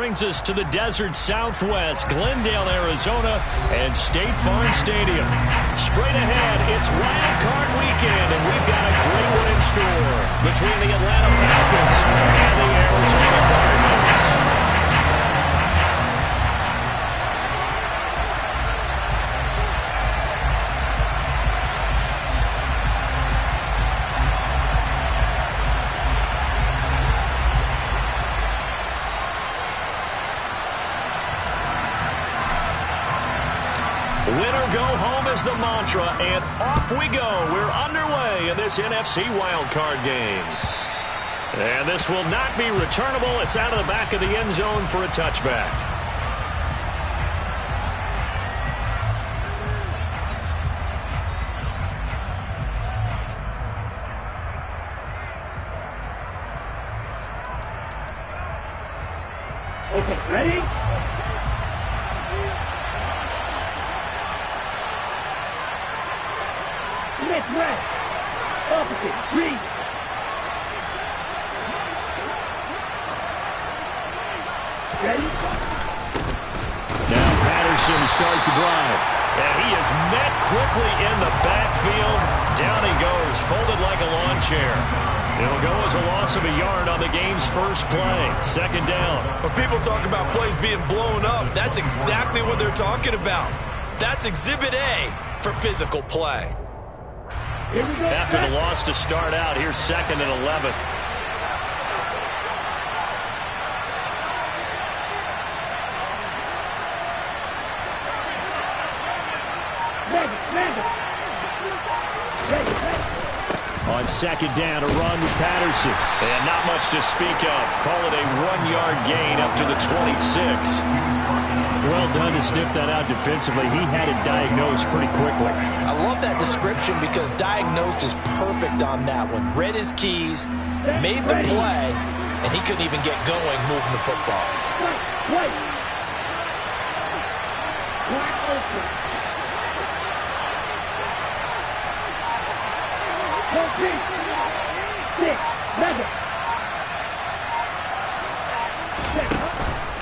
brings us to the desert Southwest, Glendale, Arizona, and State Farm Stadium. Straight ahead, it's Wild Card Weekend, and we've got a great one in store between the Atlanta Falcons and the Arizona Cardinals. Winner go home is the mantra, and off we go. We're underway in this NFC wildcard game. And this will not be returnable. It's out of the back of the end zone for a touchback. Okay, ready? Left, right, opposite, read. Ready? Now Patterson to start the drive. And he is met quickly in the backfield. Down he goes, folded like a lawn chair. It'll go as a loss of a yard on the game's first play. Second down. When people talk about plays being blown up, that's exactly what they're talking about. That's Exhibit A for physical play. After the loss to start out, here's 2nd and 11. On 2nd down, a run with Patterson. And not much to speak of. Call it a 1-yard gain up to the 26. Well done to sniff that out defensively. He had it diagnosed pretty quickly. I love that description because diagnosed is perfect on that one. Read his keys, made the play, and he couldn't even get going moving the football. Wait.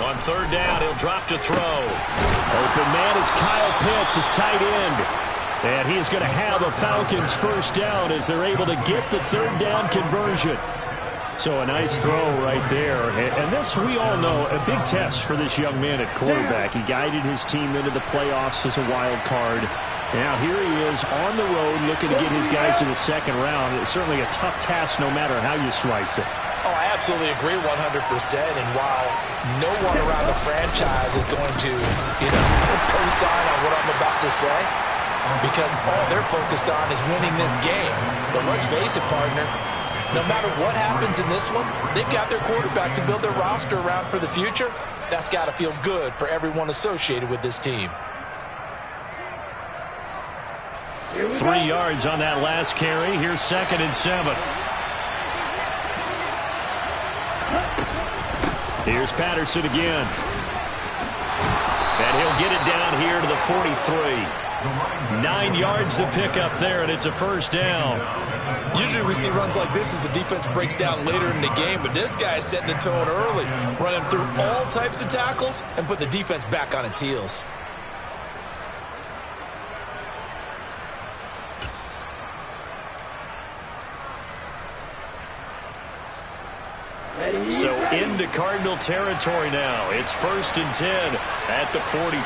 On 3rd down, he'll drop to throw. Open man is Kyle Pitts, his tight end. And he is going to have a Falcons first down as they're able to get the 3rd down conversion. So a nice throw right there. And this, we all know, a big test for this young man at quarterback. He guided his team into the playoffs as a wild card. Now here he is on the road looking to get his guys to the 2nd round. It's certainly a tough task no matter how you slice it. Oh, I absolutely agree 100%. And while no one around the franchise is going to, co-sign on what I'm about to say, because all they're focused on is winning this game. But let's face it, partner, no matter what happens in this one, they've got their quarterback to build their roster around for the future. That's got to feel good for everyone associated with this team. 3 yards on that last carry. Here's 2nd and 7. Here's Patterson again. And he'll get it down here to the 43. 9 yards to pick up there, and it's a first down. Usually we see runs like this as the defense breaks down later in the game, but this guy is setting the tone early, running through all types of tackles and put the defense back on its heels. So into Cardinal territory now. It's 1st and 10 at the 43.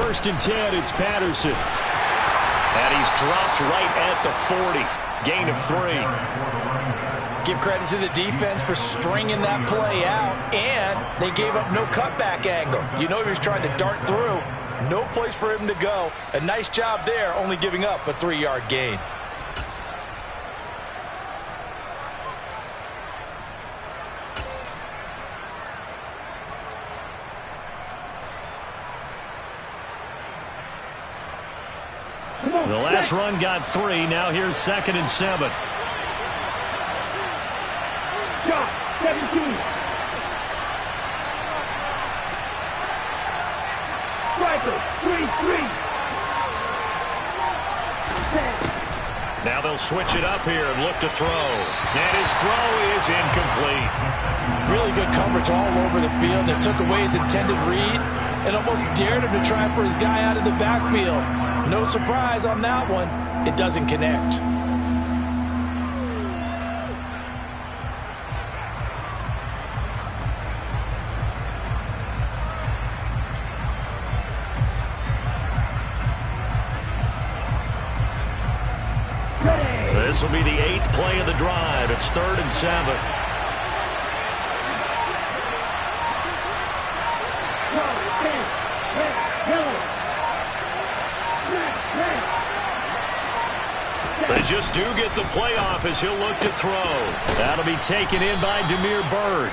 1st and 10, it's Patterson. And he's dropped right at the 40. Gain of 3. Give credit to the defense for stringing that play out, and they gave up no cutback angle. You know he was trying to dart through. No place for him to go. A nice job there, only giving up a 3-yard gain. The last run got 3. Now here's 2nd and 7. Shot, 17. Striker, 3-3. Now the they'll switch it up here and look to throw. And his throw is incomplete. Really good coverage all over the field. It took away his intended read and almost dared him to try for his guy out of the backfield. No surprise on that one. It doesn't connect. This will be the 8th play of the drive. It's 3rd and 7. They just do get the play off as he'll look to throw. That'll be taken in by Damiere Byrd.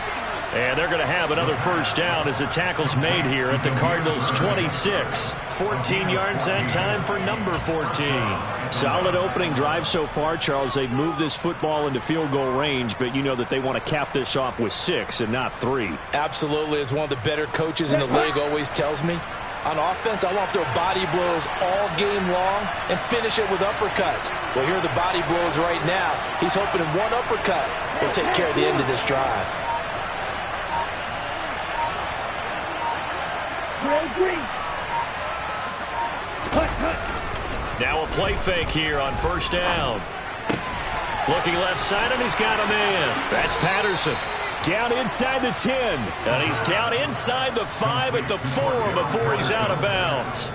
And they're going to have another first down as the tackle's made here at the Cardinals' 26. 14 yards that time for number 14. Solid opening drive so far, Charles. They've moved this football into field goal range, but you know that they want to cap this off with 6 and not 3. Absolutely. As one of the better coaches in the league always tells me, on offense, I want to throw body blows all game long and finish it with uppercuts. Well, here are the body blows right now. He's hoping in one uppercut will take care of the end of this drive. Now a play fake here on first down. Looking left side, and he's got a man. That's Patterson. Down inside the 10. And he's down inside the 5 at the 4 before he's out of bounds.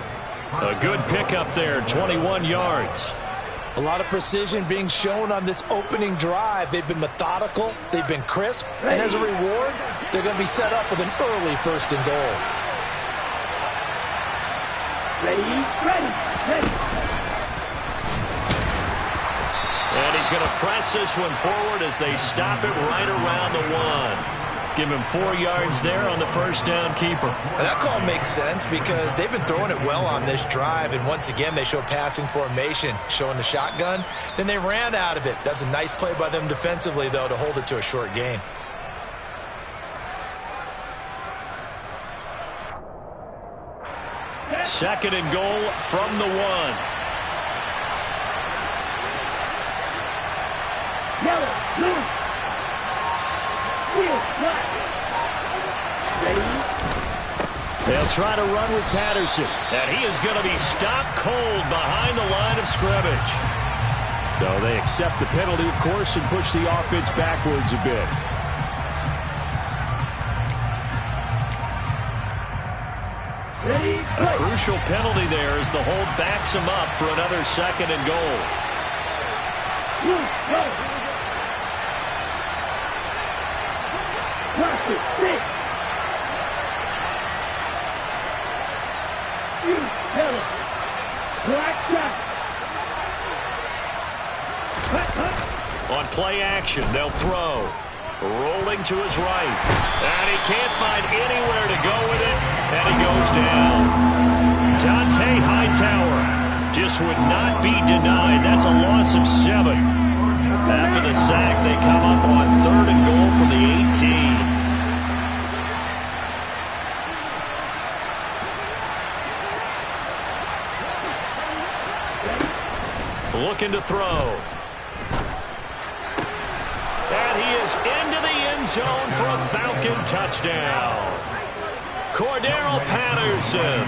A good pickup there, 21 yards. A lot of precision being shown on this opening drive. They've been methodical. They've been crisp. And as a reward, they're going to be set up with an early 1st and goal. Ready. And he's going to press this one forward as they stop it right around the 1. Give him 4 yards there on the first down keeper. And that call makes sense because they've been throwing it well on this drive. And once again, they show passing formation, showing the shotgun. Then they ran out of it. That's a nice play by them defensively, though, to hold it to a short gain. Second and goal from the 1. Yellow, blue. Field, black. Ready. They'll try to run with Patterson. And he is going to be stopped cold behind the line of scrimmage. So they accept the penalty, of course, and push the offense backwards a bit. A crucial penalty there as the hold backs him up for another 2nd and goal. On play action, they'll throw. Rolling to his right. And he can't find anywhere to go with it. And he goes down. Dante Hightower just would not be denied. That's a loss of 7. After the sack, they come up on 3rd and goal from the 18. Looking to throw. And he is into the end zone for a Falcon touchdown. Cordero Patterson,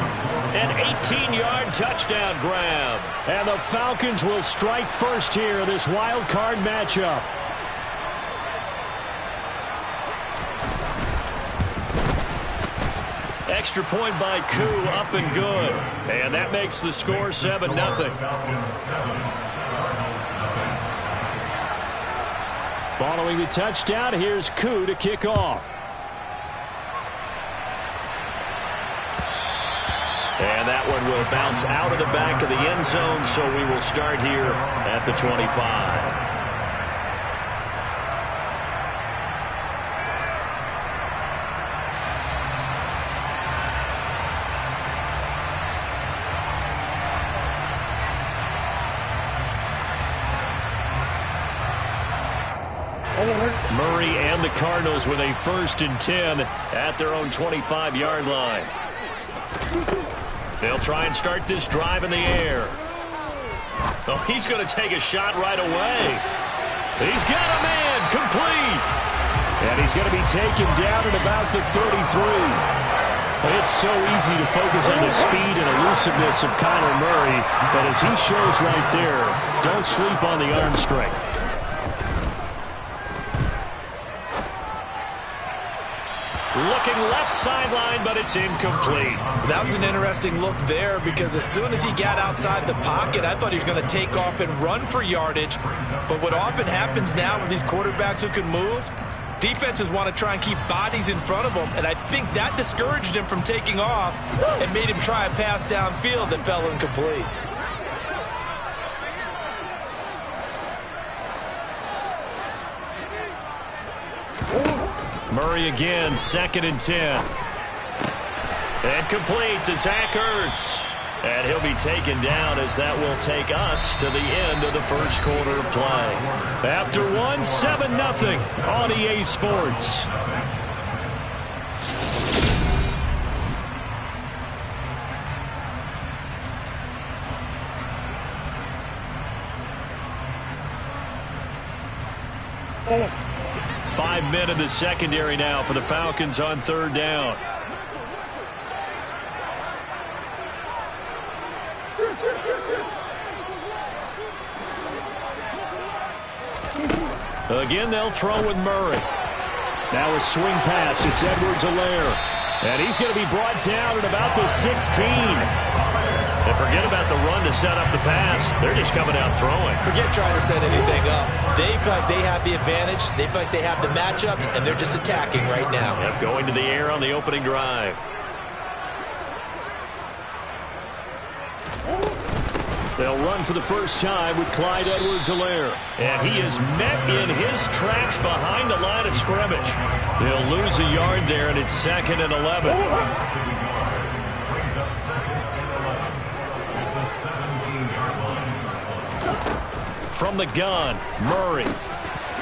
an 18-yard touchdown grab. And the Falcons will strike first here in this wild card matchup. Extra point by Koo, up and good. And that makes the score 7-0. Following the touchdown, here's Koo to kick off. And that one will bounce out of the back of the end zone, so we will start here at the 25. Murray and the Cardinals with a 1st and 10 at their own 25-yard line. They'll try and start this drive in the air. Oh, he's going to take a shot right away. He's got a man, complete. And he's going to be taken down at about the 33. It's so easy to focus on the speed and elusiveness of Kyler Murray, but as he shows right there, don't sleep on the arm strength. Looking left sideline, but it's incomplete. That was an interesting look there because as soon as he got outside the pocket, I thought he was going to take off and run for yardage. But what often happens now with these quarterbacks who can move, defenses want to try and keep bodies in front of them, and I think that discouraged him from taking off and made him try a pass downfield that fell incomplete. Murray again, 2nd and 10. And complete to Zach Ertz. And he'll be taken down as that will take us to the end of the first quarter of play. After one, 7-0 on EA Sports. Oh. 5 men in the secondary now for the Falcons on 3rd down. Again, they'll throw with Murray. Now a swing pass. It's Edwards-Helaire. And he's going to be brought down at about the 16. And forget about the run to set up the pass. They're just coming out throwing. Forget trying to set anything up. They feel like they have the advantage. They feel like they have the matchups, and they're just attacking right now. Yep, going to the air on the opening drive. They'll run for the first time with Clyde Edwards-Helaire. And he is met in his tracks behind the line of scrimmage. They'll lose a yard there, and it's 2nd and 11. From the gun, Murray.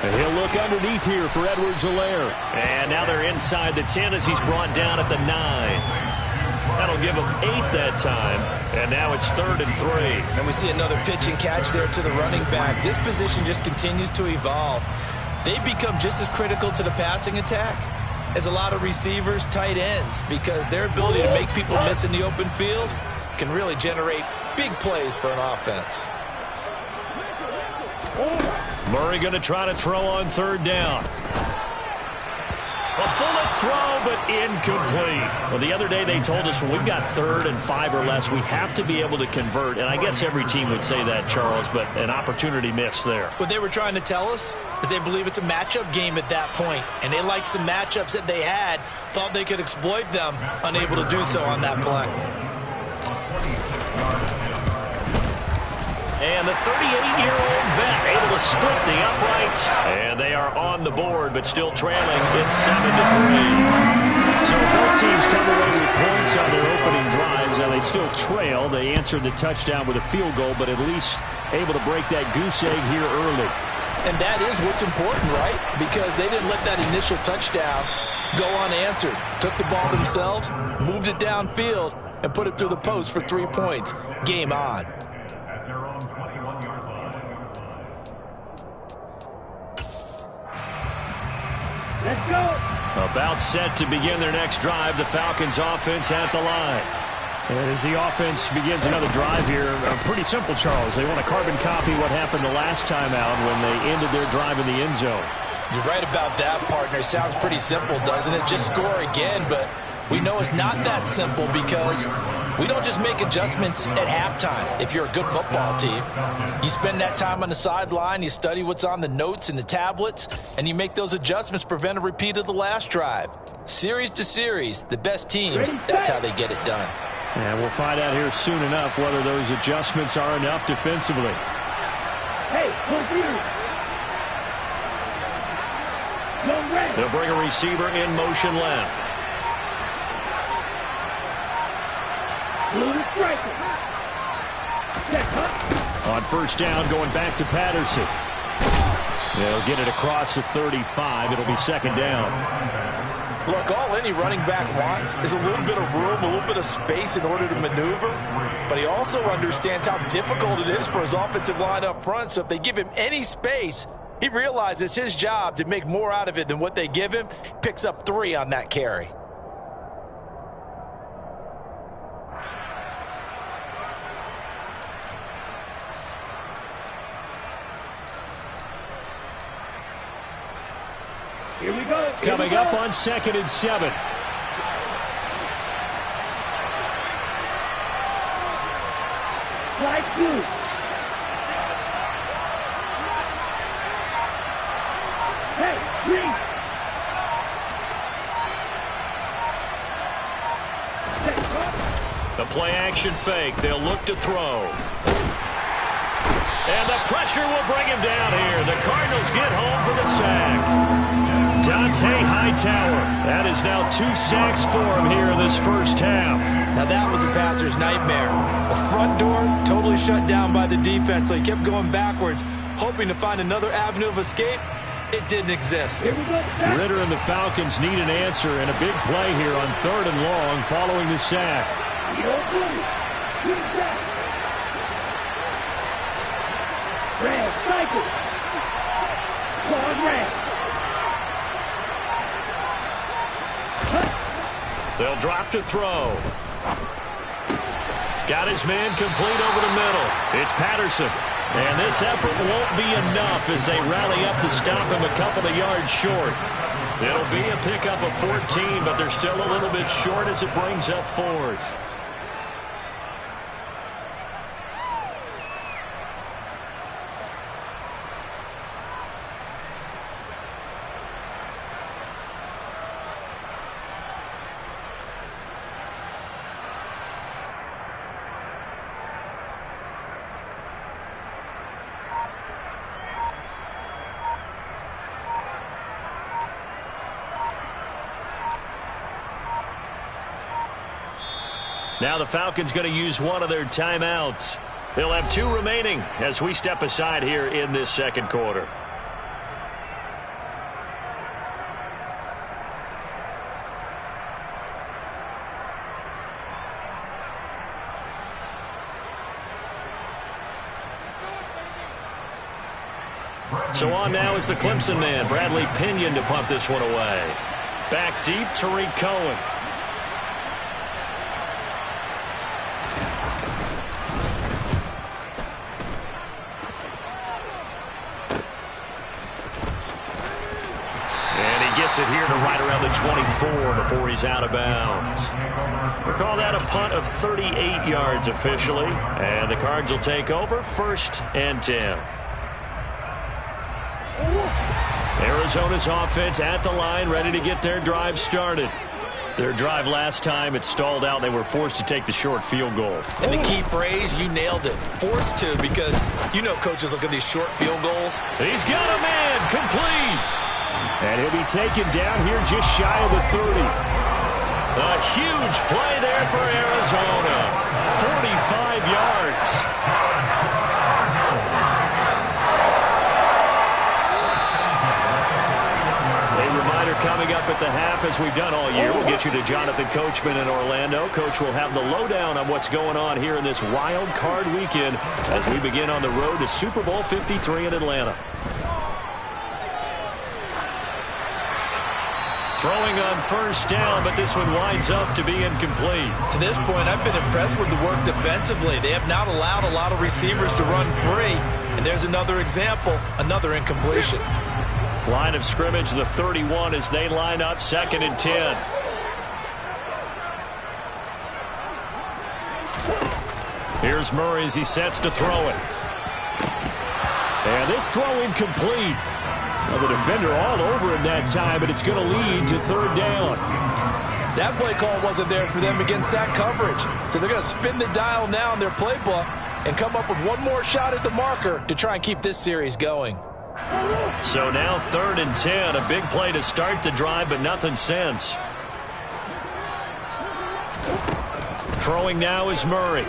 And he'll look underneath here for Edwards-Helaire. And now they're inside the 10 as he's brought down at the 9. That'll give him 8 that time. And now it's 3rd and 3. And we see another pitch and catch there to the running back. This position just continues to evolve. They become just as critical to the passing attack as a lot of receivers, tight ends, because their ability to make people miss in the open field can really generate big plays for an offense. Murray going to try to throw on 3rd down. A bullet throw, but incomplete. Well, the other day they told us when we've got 3rd and 5 or less, we have to be able to convert. And I guess every team would say that, Charles, but an opportunity missed there. What they were trying to tell us is they believe it's a matchup game at that point. And they liked some matchups that they had, thought they could exploit them, unable to do so on that play. And the 38-year-old vet able to split the uprights. And they are on the board, but still trailing. It's 7-3. So both teams come away with points on their opening drives. Now they still trail. They answered the touchdown with a field goal, but at least able to break that goose egg here early. And that is what's important, right? Because they didn't let that initial touchdown go unanswered. Took the ball themselves, moved it downfield, and put it through the post for 3 points. Game on. Let's go. About set to begin their next drive, the Falcons offense at the line. And as the offense begins another drive here, pretty simple, Charles. They want to carbon copy what happened the last time out when they ended their drive in the end zone. You're right about that, partner. Sounds pretty simple, doesn't it? Just score again, but we know it's not that simple because we don't just make adjustments at halftime. If you're a good football team, you spend that time on the sideline, you study what's on the notes and the tablets, and you make those adjustments to prevent a repeat of the last drive. Series to series, the best teams, that's how they get it done. And we'll find out here soon enough whether those adjustments are enough defensively. Hey, computer. They'll bring a receiver in motion left. On first down, going back to Patterson. They'll get it across the 35. It'll be 2nd down. Look, all any running back wants is a little bit of room, a little bit of space in order to maneuver. But he also understands how difficult it is for his offensive line up front. So if they give him any space, he realizes it's his job to make more out of it than what they give him. Picks up 3 on that carry. Here we go. Coming up on 2nd and 7. Slide 2. Hey, 3. The play action fake. They'll look to throw. And the pressure will bring him down here. The Cardinals get home for the sack. Dante Hightower. That is now 2 sacks for him here in this first half. Now that was a passer's nightmare. The front door totally shut down by the defense, so he kept going backwards, hoping to find another avenue of escape. It didn't exist. Ritter and the Falcons need an answer, and a big play here on 3rd and long following the sack. Red, cycle. Claude Red. They'll drop to throw. Got his man complete over the middle. It's Patterson. And this effort won't be enough as they rally up to stop him a couple of yards short. It'll be a pickup of 14, but they're still a little bit short as it brings up 4th. Now the Falcons going to use one of their timeouts. They'll have 2 remaining as we step aside here in this second quarter. So on now is the Clemson man, Bradley Pinion, to punt this one away. Back deep, Tariq Cohen. Gets it here to right around the 24 before he's out of bounds. We'll call that a punt of 38 yards officially. And the Cards will take over 1st and 10. Arizona's offense at the line, ready to get their drive started. Their drive last time, it stalled out. They were forced to take the short field goal. And the key phrase, you nailed it. Forced to, because you know coaches look at these short field goals. He's got a man complete. And he'll be taken down here just shy of the 30. A huge play there for Arizona. 45 yards. A reminder coming up at the half, as we've done all year. We'll get you to Jonathan Coachman in Orlando. Coach will have the lowdown on what's going on here in this wild card weekend as we begin on the road to Super Bowl 53 in Atlanta. Throwing on 1st down, but this one winds up to be incomplete. To this point, I've been impressed with the work defensively. They have not allowed a lot of receivers to run free. And there's another example, another incompletion. Line of scrimmage, the 31, as they line up 2nd and 10. Here's Murray as he sets to throw it. And this throw incomplete. Well, the defender all over it that time, but it's going to lead to 3rd down. That play call wasn't there for them against that coverage. So they're going to spin the dial now in their playbook and come up with one more shot at the marker to try and keep this series going. So now 3rd and 10, a big play to start the drive, but nothing since. Throwing now is Murray.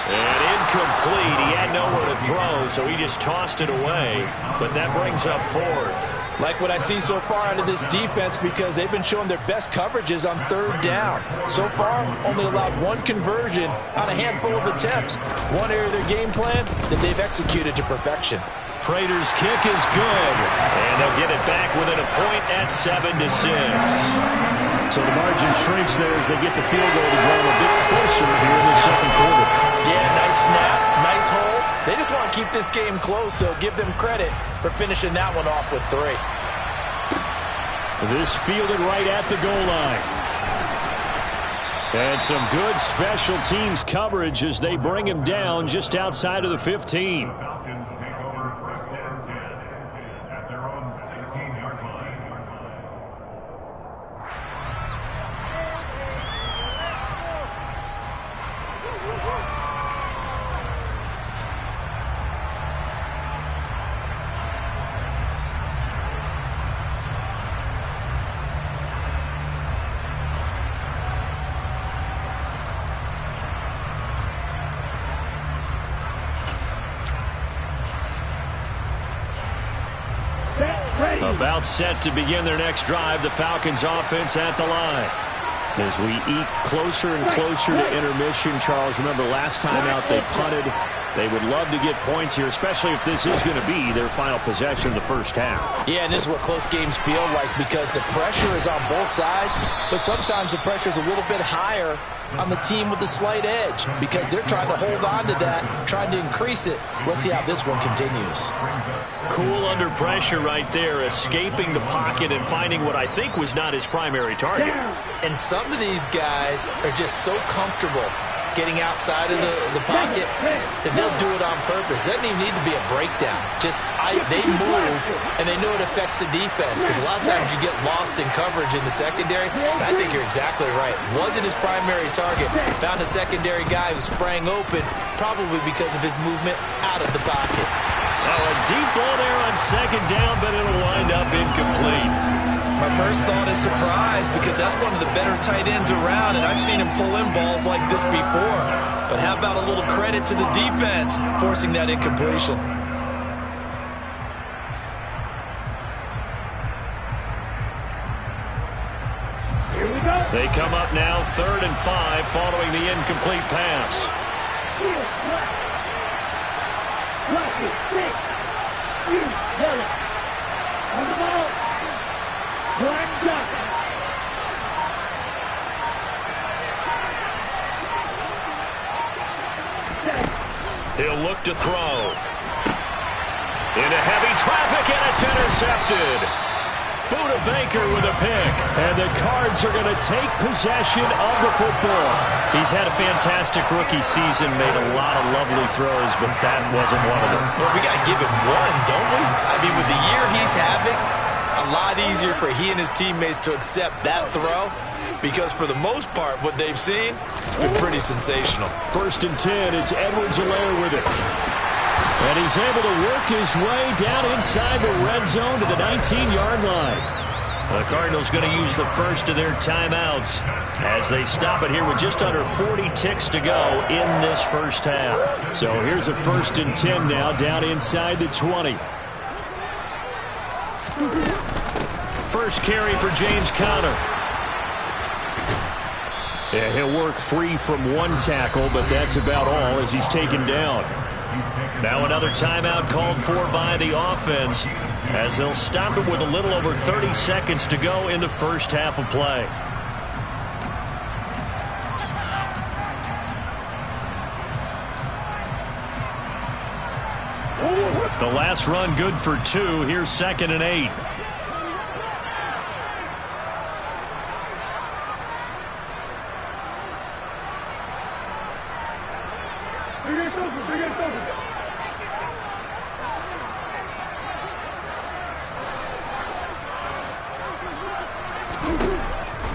And incomplete. incomplete. He had nowhere to throw, so he just tossed it away. But that brings up fourth. Like what I see so far out of this defense, because they've been showing their best coverages on third down. So far, only allowed one conversion on a handful of attempts. One area of their game plan that they've executed to perfection. Prater's kick is good, and they'll get it back within a point at 7-6. So the margin shrinks there as they get the field goal to draw them a bit closer here in the second quarter. Yeah, nice snap, nice hold. They just want to keep this game close, so give them credit for finishing that one off with 3. This fielded right at the goal line. And some good special teams coverage as they bring him down just outside of the 15. Falcons take over first and 10 at their own 16-yard line. About set to begin their next drive, the Falcons offense at the line. As we eke closer and closer to intermission, Charles, remember last time out they punted. They would love to get points here, especially if this is going to be their final possession of the first half. Yeah, and this is what close games feel like, because the pressure is on both sides, but sometimes the pressure is a little bit higher on the team with the slight edge, because they're trying to hold on to that, trying to increase it. Let's see how this one continues. Cool under pressure right there, escaping the pocket and finding what I think was not his primary target. And some of these guys are just so comfortable getting outside of the pocket that they'll do it on purpose. It doesn't even need to be a breakdown. They move, and they know it affects the defense, because a lot of times you get lost in coverage in the secondary. And I think you're exactly right. Wasn't his primary target. Found a secondary guy who sprang open, probably because of his movement out of the pocket. Now a deep ball there on second down, but it'll wind up incomplete. My first thought is surprise, because that's one of the better tight ends around, and I've seen him pull in balls like this before. But how about a little credit to the defense forcing that incompletion? Here we go. They come up now 3rd and 5 following the incomplete pass. Block it. Stick. You. Run it. On the ball. Black duck. He'll look to throw. Into heavy traffic, and it's intercepted. Buda Baker with a pick. And the Cards are going to take possession of the football. He's had a fantastic rookie season, made a lot of lovely throws, but that wasn't one of them. Well, we got to give him one, don't we? I mean, with the year he's having, a lot easier for he and his teammates to accept that throw, because for the most part, what they've seen, it's been pretty sensational. 1st and 10, it's Edwards-Helaire with it. And he's able to work his way down inside the red zone to the 19-yard line. The Cardinals going to use the first of their timeouts as they stop it here with just under 40 ticks to go in this first half. So here's a 1st and 10 now, down inside the 20. First carry for James Conner. Yeah, he'll work free from one tackle, but that's about all as he's taken down. Now another timeout called for by the offense as they'll stop it with a little over 30 seconds to go in the first half of play. The last run good for 2. Here's 2nd and 8.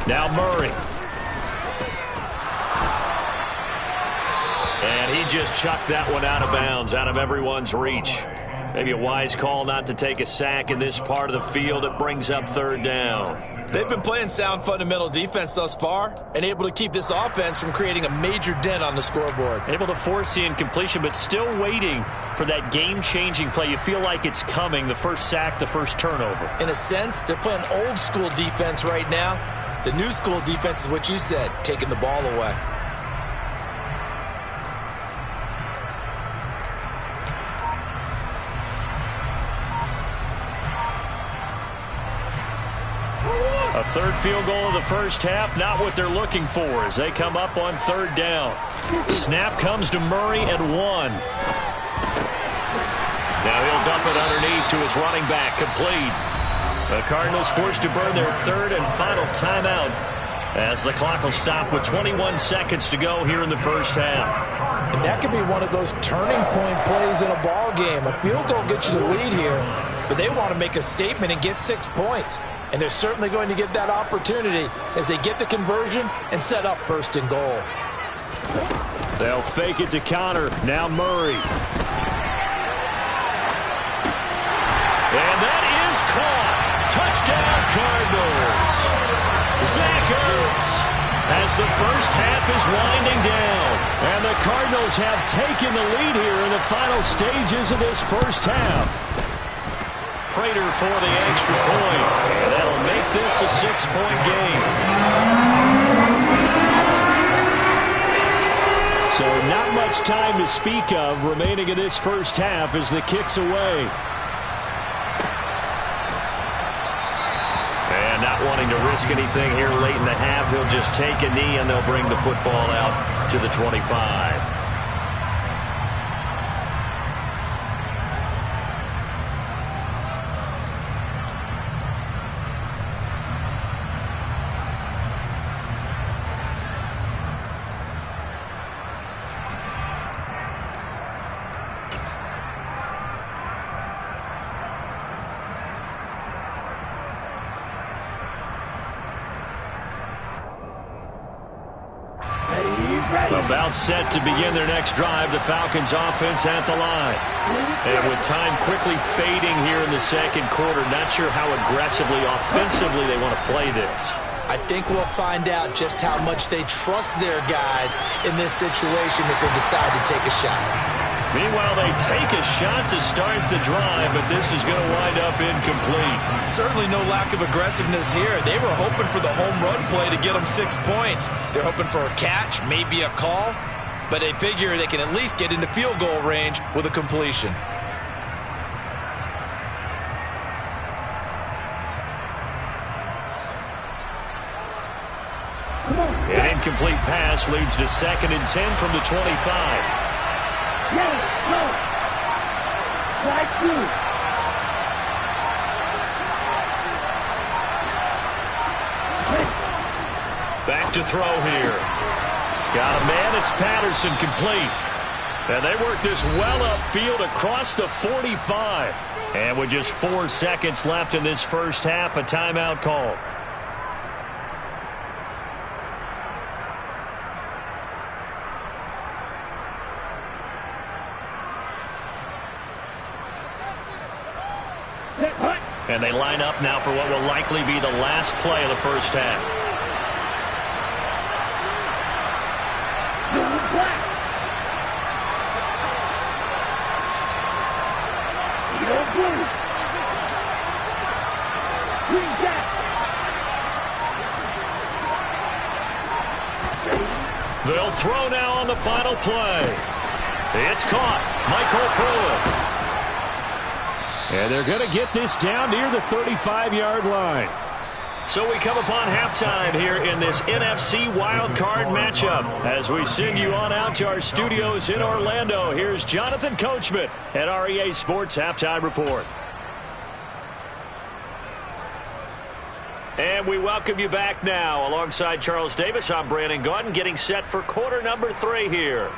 Now Murray. And he just chucked that one out of bounds, out of everyone's reach. Maybe a wise call not to take a sack in this part of the field. It brings up third down. They've been playing sound fundamental defense thus far and able to keep this offense from creating a major dent on the scoreboard. Able to force the incompletion, but still waiting for that game-changing play. You feel like it's coming, the first sack, the first turnover. In a sense, they're playing old school defense right now. The new school defense is what you said, taking the ball away. A third field goal of the first half, not what they're looking for as they come up on third down. Snap comes to Murray at 1. Now he'll dump it underneath to his running back, complete. The Cardinals forced to burn their third and final timeout as the clock will stop with 21 seconds to go here in the first half. And that could be one of those turning point plays in a ball game. A field goal gets you the lead here, but they want to make a statement and get 6 points. And they're certainly going to get that opportunity as they get the conversion and set up first and goal. They'll fake it to Connor. Now Murray. And that is caught. Touchdown Cardinals. Zach Ertz as the first half is winding down. And the Cardinals have taken the lead here in the final stages of this first half. Prater for the extra point. And that'll make this a 6-point game. So not much time to speak of remaining in this first half as the kick's away. And not wanting to risk anything here late in the half, he'll just take a knee and they'll bring the football out to the 25. About set to begin their next drive, the Falcons offense at the line. And with time quickly fading here in the second quarter, not sure how aggressively, offensively they want to play this. I think we'll find out just how much they trust their guys in this situation if they decide to take a shot. Meanwhile, they take a shot to start the drive, but this is going to wind up incomplete. Certainly no lack of aggressiveness here. They were hoping for the home run play to get them 6 points. They're hoping for a catch, maybe a call, but they figure they can at least get into field goal range with a completion. An incomplete pass leads to 2nd and 10 from the 25. Back to throw here. Got a man, it's Patterson, complete. And they work this well upfield across the 45. And with just 4 seconds left in this first half, a timeout call. And they line up now for what will likely be the last play of the first half. They'll throw now on the final play. It's caught. Michael Pruitt. And they're going to get this down near the 35-yard line. So we come upon halftime here in this NFC wildcard matchup. As we send you on out to our studios in Orlando, here's Jonathan Coachman at REA Sports Halftime Report. And we welcome you back now. Alongside Charles Davis, I'm Brandon Gaudin, getting set for quarter number 3 here.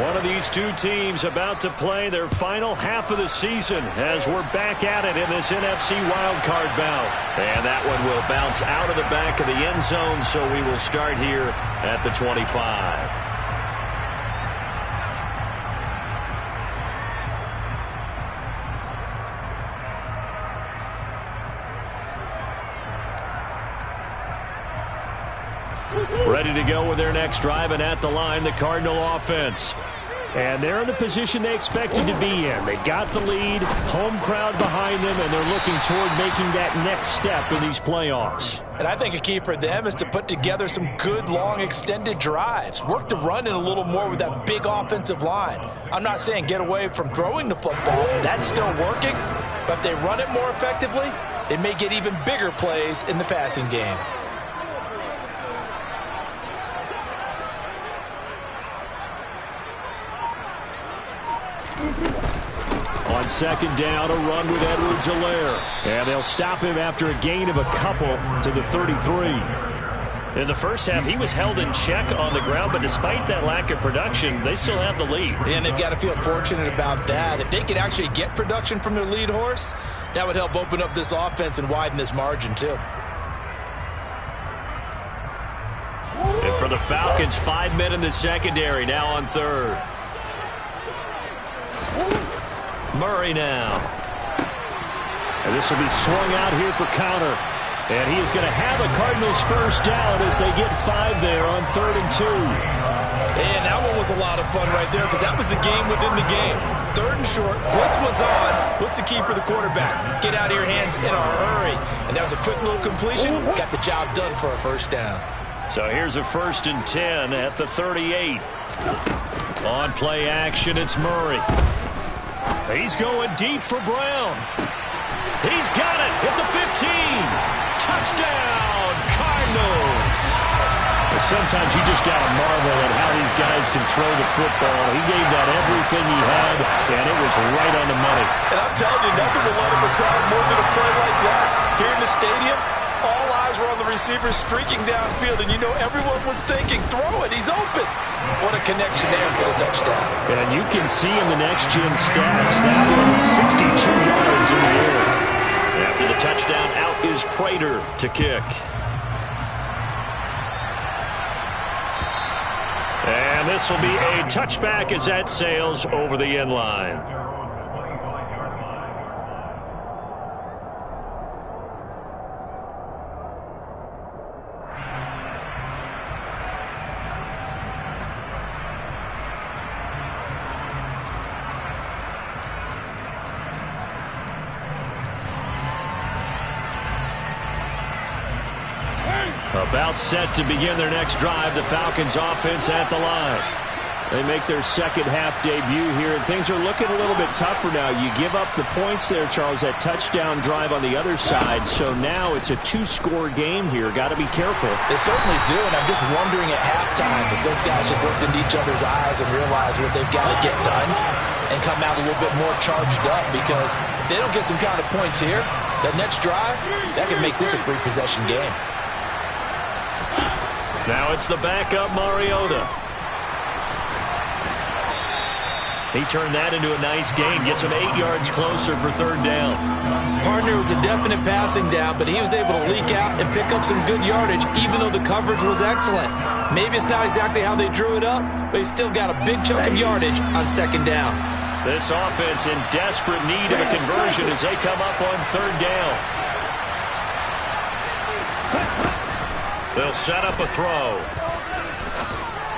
One of these two teams about to play their final half of the season as we're back at it in this NFC wildcard bout. And that one will bounce out of the back of the end zone, so we will start here at the 25. Ready to go with their next drive, and at the line, the Cardinal offense. And they're in the position they expected to be in. They got the lead, home crowd behind them, and they're looking toward making that next step in these playoffs. And I think a key for them is to put together some good, long, extended drives. Work the run in a little more with that big offensive line. I'm not saying get away from throwing the football. That's still working. But if they run it more effectively, they may get even bigger plays in the passing game. On second down, a run with Edwards-Helaire. And they'll stop him after a gain of a couple to the 33. In the first half, he was held in check on the ground, but despite that lack of production, they still have the lead. And they've got to feel fortunate about that. If they could actually get production from their lead horse, that would help open up this offense and widen this margin too. And for the Falcons, 5 men in the secondary, now on third. Murray now. And this will be swung out here for counter. And he is going to have a Cardinals first down as they get 5 there on 3rd and 2. And that one was a lot of fun right there because that was the game within the game. 3rd and short, blitz was on. What's the key for the quarterback? Get out of your hands in a hurry. And that was a quick little completion. Got the job done for a first down. So here's a 1st and 10 at the 38. On play action, it's Murray. He's going deep for Brown. He's got it at the 15. Touchdown, Cardinals. Sometimes you just got to marvel at how these guys can throw the football. He gave that everything he had, and it was right on the money. And I'm telling you, nothing will let him a crowd more than a play like that. Here in the stadium, all eyes were on the receiver streaking downfield, and you know everyone was thinking, throw it, he's open. What a connection there for the touchdown. And you can see in the next-gen stats, that one was 62 yards in the air. After the touchdown, out is Prater to kick. And this will be a touchback as that sails over the end line. About set to begin their next drive, the Falcons offense at the line. They make their second half debut here, and things are looking a little bit tougher now. You give up the points there, Charles, that touchdown drive on the other side, so now it's a 2-score game here. Got to be careful. They certainly do, and I'm just wondering at halftime if those guys just looked into each other's eyes and realized what they've got to get done and come out a little bit more charged up, because if they don't get some kind of points here, that next drive, that can make this a 3-possession game. Now it's the backup Mariota. He turned that into a nice gain. Gets him 8 yards closer for 3rd down. Partner was a definite passing down, but he was able to leak out and pick up some good yardage, even though the coverage was excellent. Maybe it's not exactly how they drew it up, but he still got a big chunk of yardage on 2nd down. This offense in desperate need of a conversion as they come up on 3rd down. They'll set up a throw.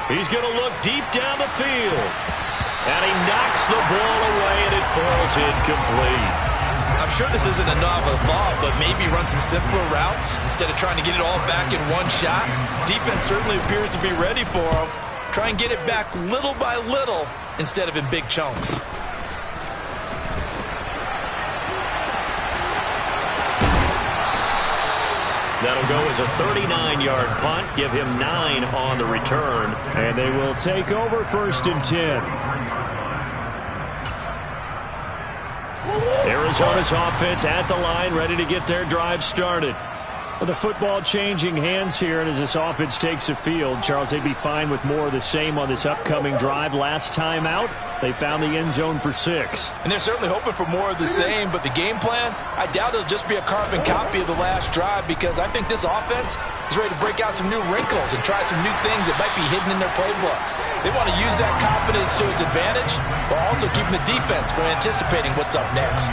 He's going to look deep down the field. And he knocks the ball away, and it falls incomplete. I'm sure this isn't a novel thought, but maybe run some simpler routes instead of trying to get it all back in one shot. Defense certainly appears to be ready for him. Try and get it back little by little instead of in big chunks. That'll go as a 39-yard punt, give him 9 on the return, and they will take over 1st and 10. Arizona's offense at the line, ready to get their drive started. Well, the football changing hands here, and as this offense takes the field, Charles, they'd be fine with more of the same on this upcoming drive. Last time out, they found the end zone for 6. And they're certainly hoping for more of the same, but the game plan, I doubt it'll just be a carbon copy of the last drive, because I think this offense is ready to break out some new wrinkles and try some new things that might be hidden in their playbook. They want to use that confidence to its advantage, while also keeping the defense from anticipating what's up next.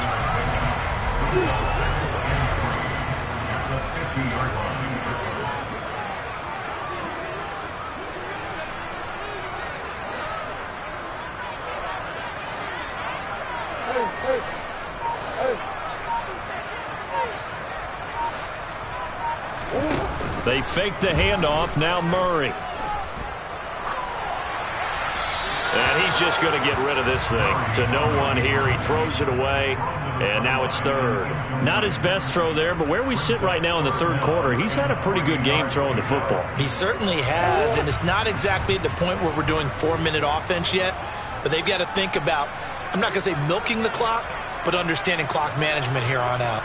They fake the handoff. Now Murray. And he's just going to get rid of this thing. To no one here. He throws it away. And now it's third. Not his best throw there, but where we sit right now in the third quarter, he's had a pretty good game throwing the football. He certainly has, and it's not exactly at the point where we're doing 4-minute offense yet, but they've got to think about, I'm not going to say milking the clock, but understanding clock management here on out.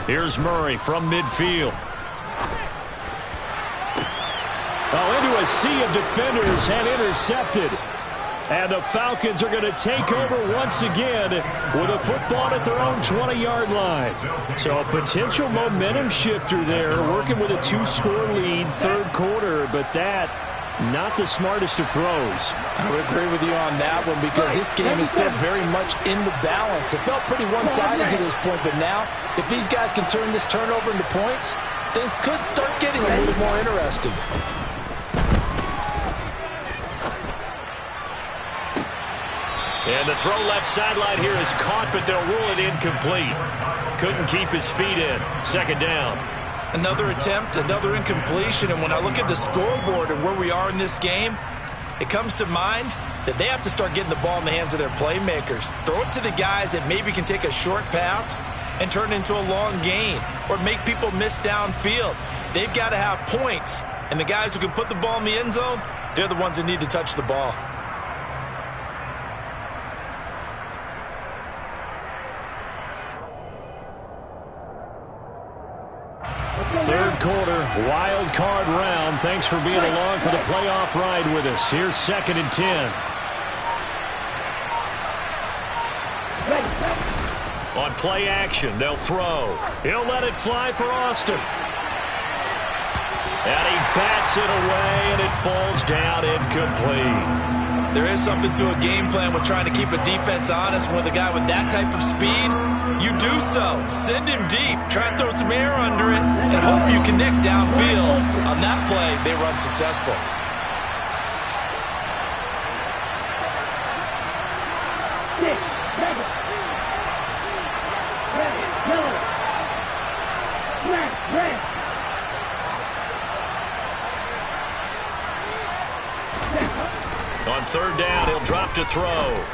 Here's Murray from midfield. Oh, into a sea of defenders and intercepted. And the Falcons are going to take over once again with a football at their own 20-yard line. So a potential momentum shifter there, working with a 2-score lead, third quarter, but that not the smartest of throws. I would agree with you on that one because this game is still very much in the balance. It felt pretty one-sided to this point, but now if these guys can turn this turnover into points, things could start getting a little more interesting. And the throw left sideline here is caught, but they'll rule it incomplete. Couldn't keep his feet in. Second down. Another attempt, another incompletion, and when I look at the scoreboard and where we are in this game, it comes to mind that they have to start getting the ball in the hands of their playmakers. Throw it to the guys that maybe can take a short pass and turn it into a long gain or make people miss downfield. They've got to have points, and the guys who can put the ball in the end zone, they're the ones that need to touch the ball. Third quarter, wild card round. Thanks for being along for the playoff ride with us. Here's 2nd and 10. On play action, they'll throw. He'll let it fly for Austin. And he bats it away, and it falls down incomplete. There is something to a game plan with trying to keep a defense honest. With a guy with that type of speed, you do so. Send him deep. Try and throw some air under it and hope you connect downfield. On that play, they run successful. On third down, he'll drop to throw.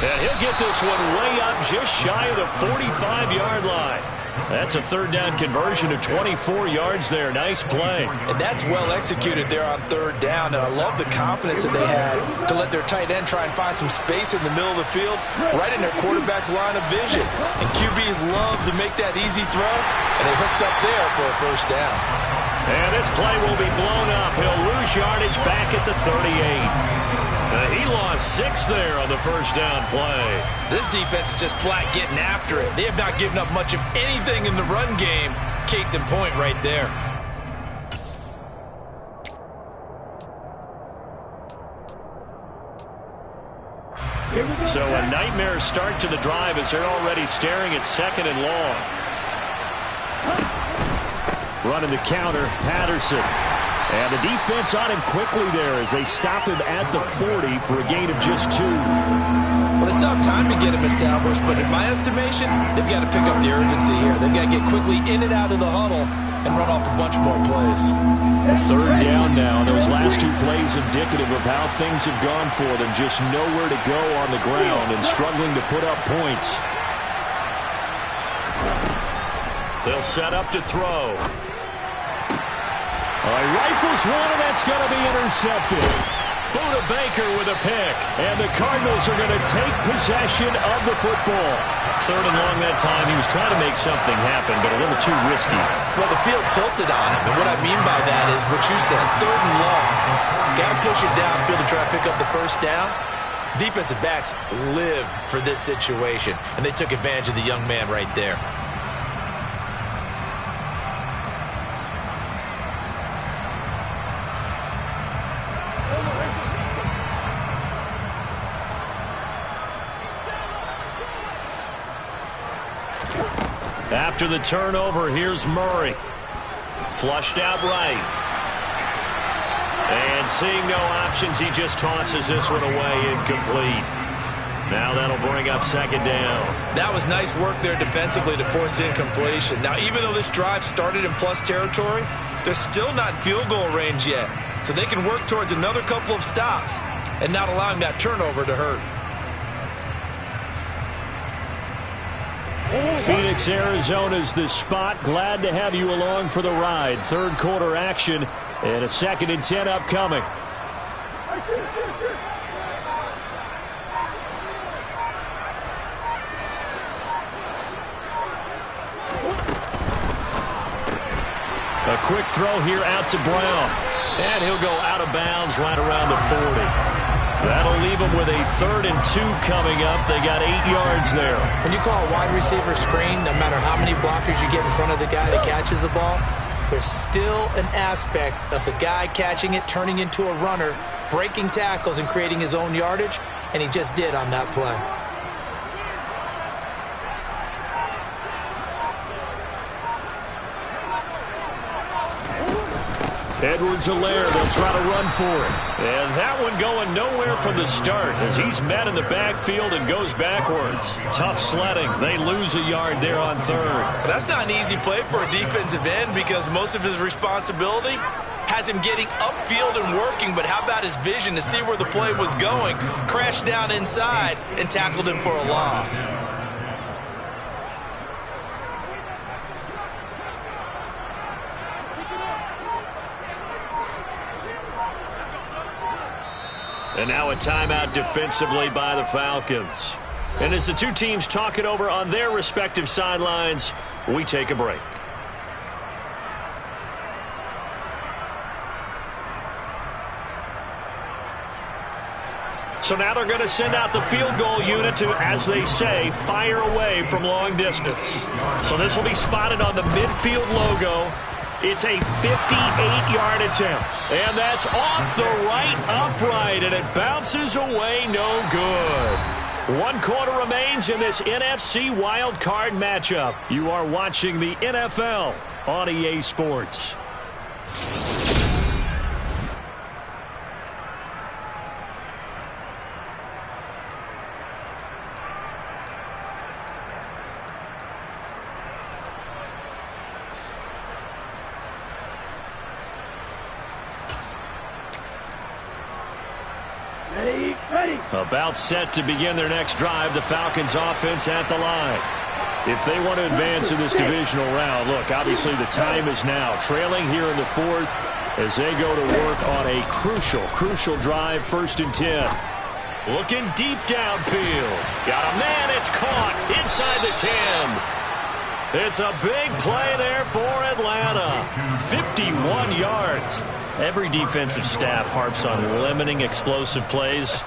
And he'll get this one way up just shy of the 45-yard line. That's a third down conversion of 24 yards there. Nice play. And that's well executed there on third down. And I love the confidence that they had to let their tight end try and find some space in the middle of the field, right in their quarterback's line of vision. And QBs love to make that easy throw, and they hooked up there for a first down. And this play will be blown up. He'll lose yardage back at the 38. He lost 6 there on the first down play. This defense is just flat getting after it. They have not given up much of anything in the run game. Case in point right there. So a nightmare start to the drive as they're already staring at 2nd and long. Running the counter, Patterson. And the defense on him quickly there as they stop him at the 40 for a gain of just 2. Well, they still have time to get him established, but in my estimation, they've got to pick up the urgency here. They've got to get quickly in and out of the huddle and run off a bunch more plays. Third down now. Those last 2 plays indicative of how things have gone for them. Just nowhere to go on the ground and struggling to put up points. They'll set up to throw. He rifles one, and that's going to be intercepted. Buda Baker with a pick. And the Cardinals are going to take possession of the football. Third and long that time. He was trying to make something happen, but a little too risky. Well, the field tilted on him, and what I mean by that is what you said. Third and long. Got to push it downfield to try to pick up the first down. Defensive backs live for this situation, and they took advantage of the young man right there. After the turnover, here's Murray. Flushed out right. And seeing no options, he just tosses this one away incomplete. Now that'll bring up second down. That was nice work there defensively to force incompletion. Now, even though this drive started in plus territory, they're still not in field goal range yet. So they can work towards another couple of stops and not allowing that turnover to hurt. Phoenix, Arizona's the spot. Glad to have you along for the ride. Third quarter action and a 2nd and 10 upcoming. A quick throw here out to Brown. And he'll go out of bounds right around the 40. That'll leave them with a 3rd and 2 coming up. They got 8 yards there. When you call a wide receiver screen, no matter how many blockers you get in front of the guy that catches the ball, there's still an aspect of the guy catching it, turning into a runner, breaking tackles and creating his own yardage, and he just did on that play. Edwards-Helaire, they'll try to run for it. And that one going nowhere from the start as he's met in the backfield and goes backwards. Tough sledding. They lose a yard there on 3rd. But that's not an easy play for a defensive end because most of his responsibility has him getting upfield and working, but how about his vision to see where the play was going? Crashed down inside and tackled him for a loss. And now a timeout defensively by the Falcons. And as the two teams talk it over on their respective sidelines, we take a break. So now they're going to send out the field goal unit to, as they say, fire away from long distance. So this will be spotted on the midfield logo. It's a 58-yard attempt. And that's off the right upright, and it bounces away no good. 1 quarter remains in this NFC wildcard matchup. You are watching the NFL on EA Sports. About set to begin their next drive, the Falcons offense at the line. If they want to advance in this divisional round, look, obviously the time is now. Trailing here in the 4th as they go to work on a crucial drive, 1st and 10. Looking deep downfield. Got a man, it's caught inside the 10. It's a big play there for Atlanta. 51 yards. Every defensive staff harps on limiting explosive plays.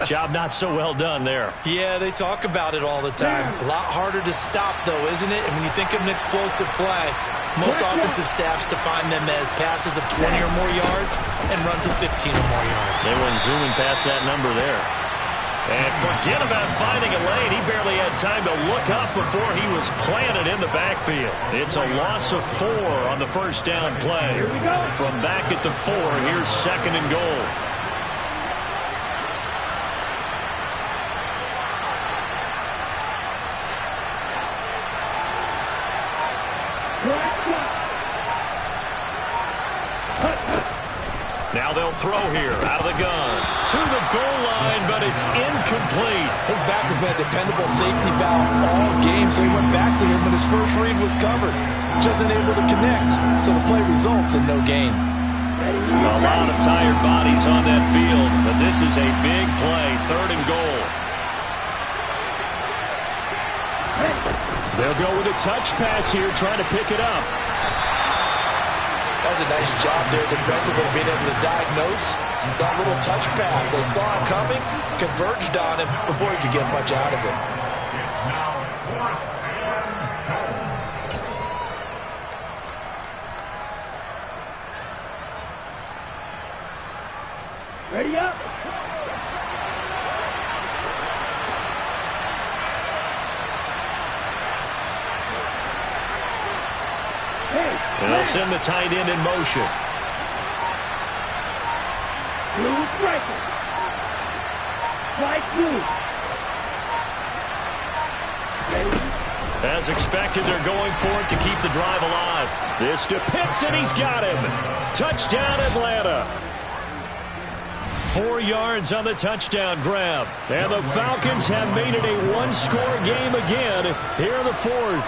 Job not so well done there. Yeah, they talk about it all the time. A lot harder to stop, though, isn't it? And when you think of an explosive play, most offensive staffs define them as passes of 20 or more yards and runs of 15 or more yards. They went zooming past that number there. And forget about finding a lane. He barely had time to look up before he was planted in the backfield. It's a loss of 4 on the first down play. From back at the 4, here's 2nd and goal. Now they'll throw here out of the gun to the goal line, but it's incomplete. His back has been a dependable safety valve all game, so he went back to him when his first read was covered. Just unable to connect, so the play results in no gain. A lot of tired bodies on that field, but this is a big play, 3rd and goal. They'll go with a touch pass here, trying to pick it up. That was a nice job there defensively, being able to diagnose that little touch pass. They saw it coming, converged on him before he could get much out of it. Ready up. And they'll send the tight end in motion. Blue striker. Strike blue. As expected, they're going for it to keep the drive alive. This to Pitts, and he's got him. Touchdown, Atlanta. 4 yards on the touchdown grab. And the Falcons have made it a one-score game again here in the fourth.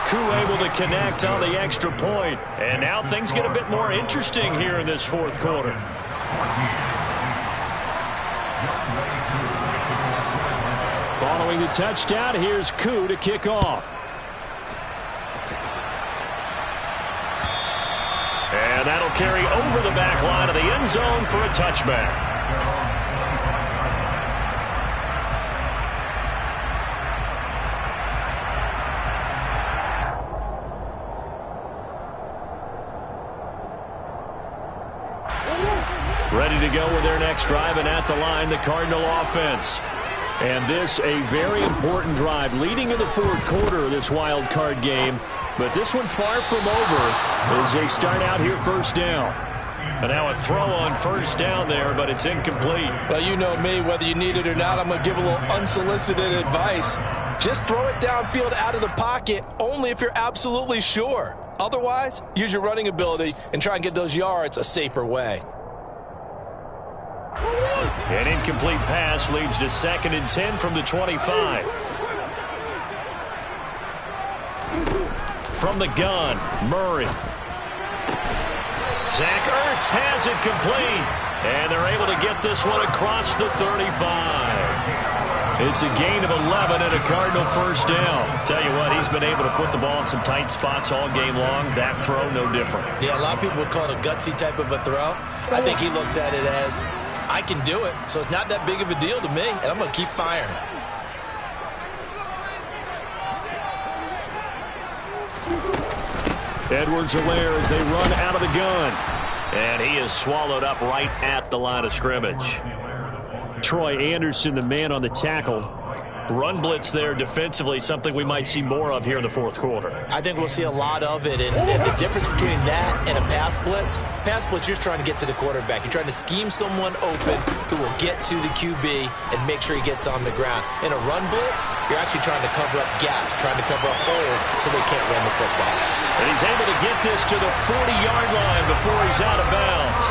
Koo able to connect on the extra point. And now things get a bit more interesting here in this fourth quarter. Following the touchdown, here's Koo to kick off. And that'll carry over the back line of the end zone for a touchback. Ready to go with their next drive, and at the line, the Cardinal offense. And this a very important drive leading in the fourth quarter of this wild card game. But this one far from over as they start out here first down. And now a throw on first down there, but it's incomplete. Well, you know me, whether you need it or not, I'm going to give a little unsolicited advice. Just throw it downfield out of the pocket, only if you're absolutely sure. Otherwise, use your running ability and try and get those yards a safer way. An incomplete pass leads to 2nd and 10 from the 25. From the gun, Murray. Zach Ertz has it complete. And they're able to get this one across the 35. It's a gain of 11 and a Cardinal first down. Tell you what, he's been able to put the ball in some tight spots all game long. That throw, no different. Yeah, a lot of people would call it a gutsy type of a throw. I think he looks at it as, I can do it, so it's not that big of a deal to me, and I'm going to keep firing. Edwards-Helaire as they run out of the gun. And he is swallowed up right at the line of scrimmage. Troy Anderson, the man on the tackle. Run blitz there defensively, something we might see more of here in the fourth quarter. I think we'll see a lot of it, and the difference between that and a pass blitz, you're trying to get to the quarterback. You're trying to scheme someone open who will get to the QB and make sure he gets on the ground. In a run blitz, you're actually trying to cover up gaps, trying to cover up holes so they can't run the football. And he's able to get this to the 40-yard line before he's out of bounds.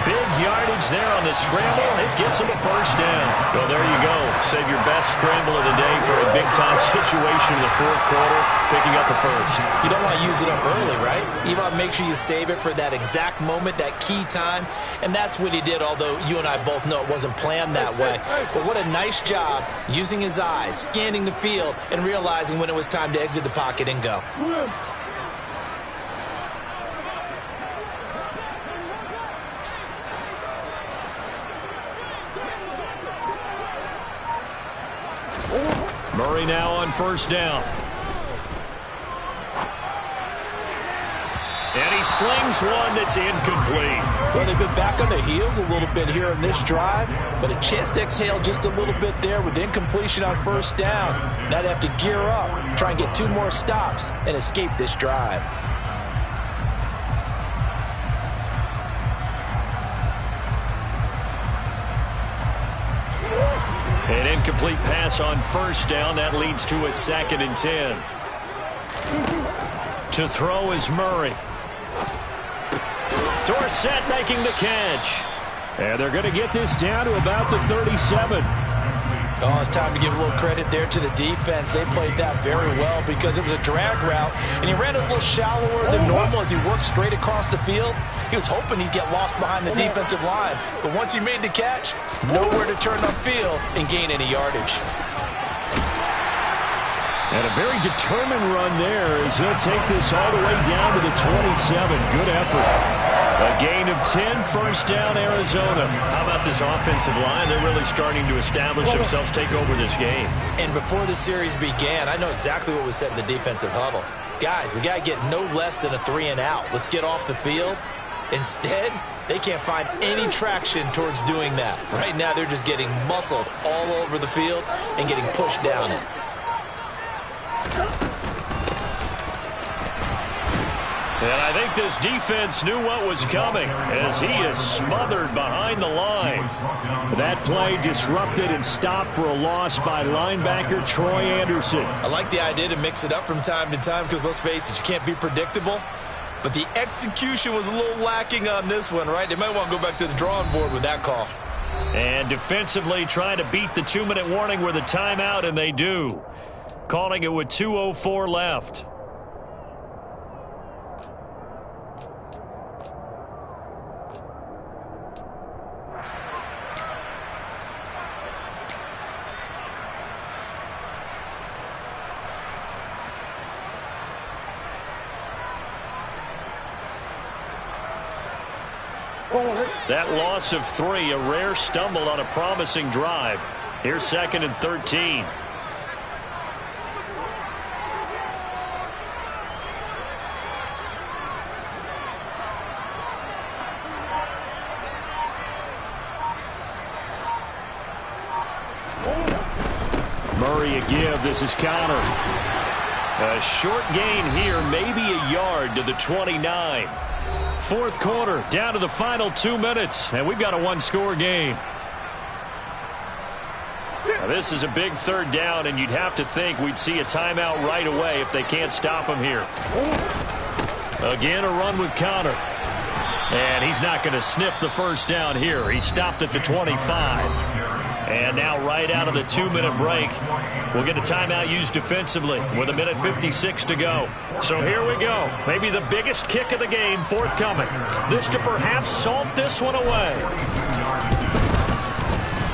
Big yardage there on the scramble. It gets him a first down. So there you go. Save your best scramble of the day for a big-time situation in the fourth quarter, picking up the first. You don't want to use it up early, right? You want to make sure you save it for that exact moment, that key time. And that's what he did, although you and I both know it wasn't planned that way. But what a nice job using his eyes, scanning the field, and realizing when it was time to exit the pocket and go. Murray now on first down. And he slings one that's incomplete. Well, they've been back on the heels a little bit here in this drive, but a chance to exhale just a little bit there with incompletion on first down. Now they have to gear up, try and get 2 more stops, and escape this drive. An incomplete pass on first down. That leads to a 2nd and 10. To throw is Murray. Dorsett making the catch. And they're going to get this down to about the 37. Oh, it's time to give a little credit there to the defense. They played that very well because it was a drag route, and he ran a little shallower than normal as he worked straight across the field. He was hoping he'd get lost behind the defensive line, but once he made the catch, nowhere to turn upfield and gain any yardage. And a very determined run there as he'll take this all the way down to the 27. Good effort. A gain of 10, first down, Arizona. How about this offensive line? They're really starting to establish themselves, take over this game. And before the series began, I know exactly what was said in the defensive huddle. Guys, we got to get no less than a 3 and out. Let's get off the field. Instead, they can't find any traction towards doing that. Right now, they're just getting muscled all over the field and getting pushed down it. And I think this defense knew what was coming as he is smothered behind the line. That play disrupted and stopped for a loss by linebacker Troy Anderson. I like the idea to mix it up from time to time because, let's face it, you can't be predictable. But the execution was a little lacking on this one, right? They might want to go back to the drawing board with that call. And defensively trying to beat the 2-minute warning with a timeout, and they do. Calling it with 2:04 left. That loss of 3, a rare stumble on a promising drive. Here's 2nd and 13. Murray a give. This is Conner. A short gain here, maybe a yard to the 29. Fourth quarter, down to the final 2 minutes, and we've got a one-score game. Now, this is a big third down, and you'd have to think we'd see a timeout right away if they can't stop him here. Again, a run with Conner. And he's not going to sniff the first down here. He stopped at the 25. And now right out of the 2-minute break, we'll get a timeout used defensively with 1:56 to go. So here we go. Maybe the biggest kick of the game forthcoming. This to perhaps salt this one away.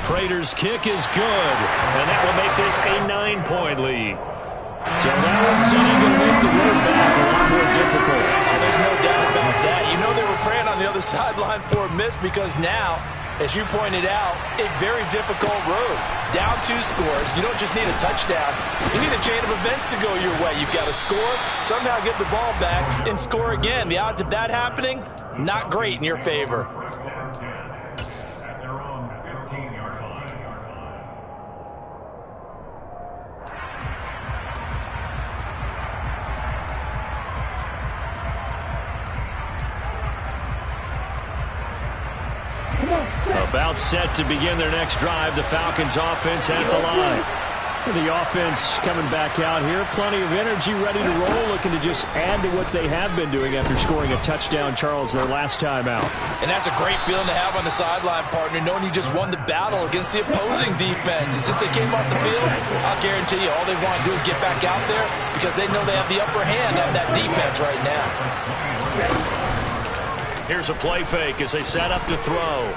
Prater's kick is good, and that will make this a 9-point lead. Terrell City going to make the road back a lot more difficult. There's no doubt about that. You know they were praying on the other sideline for a miss because now, as you pointed out, a very difficult road. Down 2 scores. You don't just need a touchdown. You need a chain of events to go your way. You've got to score, somehow get the ball back, and score again. The odds of that happening, not great in your favor. At their own 15-yard line. About set to begin their next drive. The Falcons offense at the line. The offense coming back out here. Plenty of energy, ready to roll, looking to just add to what they have been doing after scoring a touchdown, Charles, their last time out. And that's a great feeling to have on the sideline, partner, knowing you just won the battle against the opposing defense. And since they came off the field, I'll guarantee you all they want to do is get back out there because they know they have the upper hand on that defense right now. Here's a play fake as they set up to throw.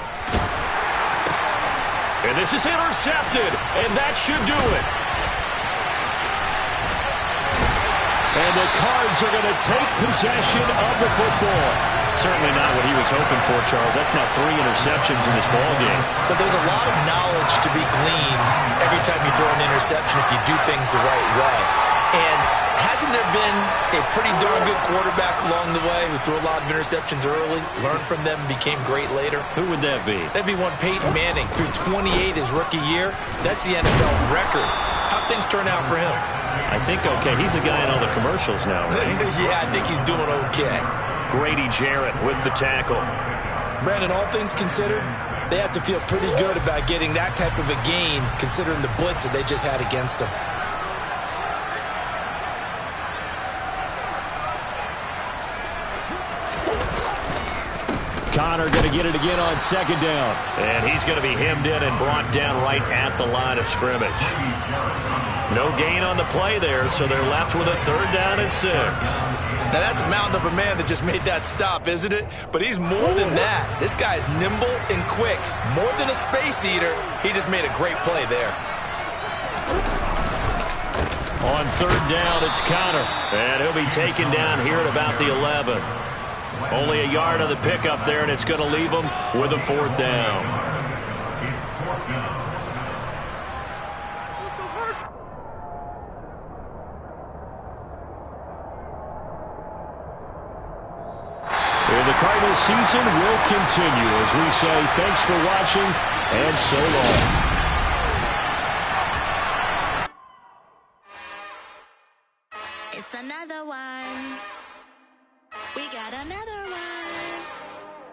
And this is intercepted, and that should do it. And the Cards are going to take possession of the football. Certainly not what he was hoping for, Charles. That's now 3 interceptions in this ballgame. But there's a lot of knowledge to be gleaned every time you throw an interception if you do things the right way. And hasn't there been a pretty darn good quarterback along the way who threw a lot of interceptions early, learned from them, and became great later? Who would that be? That'd be one Peyton Manning. Threw 28 his rookie year. That's the NFL record. How'd things turn out for him? I think okay. He's the guy in all the commercials now, right? Yeah, I think he's doing okay. Grady Jarrett with the tackle. Brandon, all things considered, they have to feel pretty good about getting that type of a gain considering the blitz that they just had against them. Conner going to get it again on 2nd down. And he's going to be hemmed in and brought down right at the line of scrimmage. No gain on the play there, so they're left with a 3rd down and 6. Now that's a mountain of a man that just made that stop, isn't it? But he's more than that. This guy is nimble and quick. More than a space eater, he just made a great play there. On 3rd down, it's Conner. And he'll be taken down here at about the 11. Only a yard of the pickup there, and it's going to leave him with a 4th down. It's 4th down. And the Cardinals season will continue as we say thanks for watching and so long. It's another one. We got another